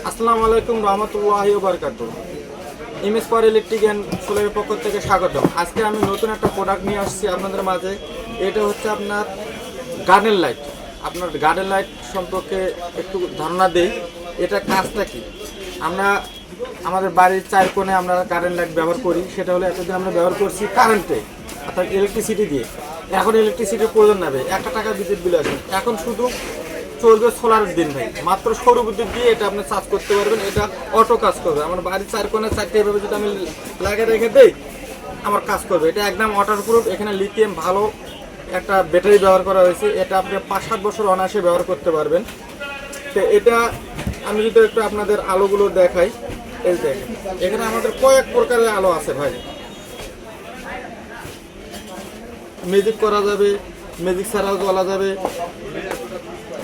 আসসালামু আলাইকুম রহমতুল্লাহি ওয়া বারাকাতুহু। এমএস পাওয়ার ইলেকট্রিক অ্যান্ড সোলারের পক্ষ থেকে স্বাগতম। আজকে আমি নতুন একটা প্রোডাক্ট নিয়ে আসছি আপনাদের মাঝে। এটা হচ্ছে আপনার গার্ডেন লাইট। আপনার গার্ডেন লাইট সম্পর্কে একটু ধারণা দেই। এটা কাজটা কি? আমরা আমাদের বাড়ির চার কোণে আমরা গার্ডেন লাইট ব্যবহার করি। সেটা হলো এতদিন আমরা ব্যবহার করছি কারেন্টে, অর্থাৎ ইলেকট্রিসিটি দিয়ে। এখন ইলেকট্রিসিটির প্রয়োজন নেবে, 1 টাকা বিদ্যুৎ বিল আসে। এখন শুধু চলবে সোলারের দিন ভাই, মাত্র সৌর বিদ্যুৎ দিয়ে এটা আপনি চার্জ করতে পারবেন। এটা অটো কাজ করবে। আমার বাড়ির চার কোণে চারটে এভাবে যদি আমি লাগিয়ে রেখে দেই, আমার কাজ করবে। এটা একদম ওয়াটার প্রুফ। এখানে লিথিয়াম ভালো একটা ব্যাটারি ব্যবহার করা হয়েছে। এটা আপনি 5-7 বছর অনায়াসে ব্যবহার করতে পারবেন। তো এটা আমি যদি একটু আপনাদের আলোগুলো দেখাই, এই দেখেন এখানে আমাদের কয়েক প্রকারের আলো আছে ভাই। ম্যাজিক করা যাবে, ম্যাজিক ছাড়াও জ্বলা যাবে,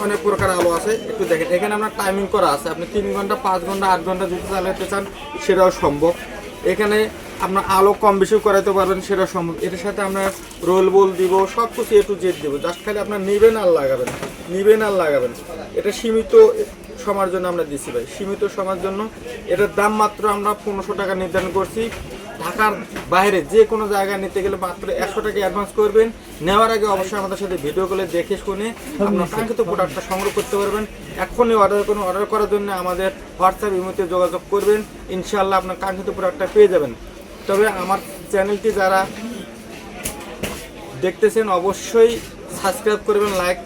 অনেক প্রকার আলো আছে। একটু দেখেন এখানে আপনার টাইমিং করা আছে। আপনি 3 ঘন্টা, 5 ঘন্টা, 8 ঘন্টা যদি চালাতে চান সেটাও সম্ভব। এখানে আপনার আলো কম বেশি করাতে পারবেন, সেটাও সম্ভব। এটার সাথে আমরা রোল বল দিব, সব কিছু A to Z দিব। জাস্ট খালি আপনার নিবেন আর লাগাবেন, নিবেন আর লাগাবেন। এটা সীমিত সময়ের জন্য আমরা দিচ্ছি ভাই, সীমিত সময়ের জন্য। এটার দাম মাত্র আমরা 1500 টাকা নির্ধারণ করছি। ঢাকার বাইরে যে কোনো জায়গায় নিতে গেলে মাত্র 100 টাকা অ্যাডভান্স করবেন। নেওয়ার আগে অবশ্যই আমাদের সাথে ভিডিও কলে দেখে শুনে আপনার কাঙ্ক্ষিত প্রোডাক্টটা সংগ্রহ করতে পারবেন। এখনই অর্ডার করার জন্য আমাদের হোয়াটসঅ্যাপ ইমোতে যোগাযোগ করবেন। ইনশাআল্লাহ আপনার কাঙ্ক্ষিত প্রোডাক্টটা পেয়ে যাবেন। তবে আমার চ্যানেলটি যারা দেখতেছেন অবশ্যই সাবস্ক্রাইব করবেন, লাইক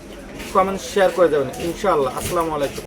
কমেন্ট শেয়ার করে যাবেন ইনশাআল্লাহ। আসসালামু আলাইকুম।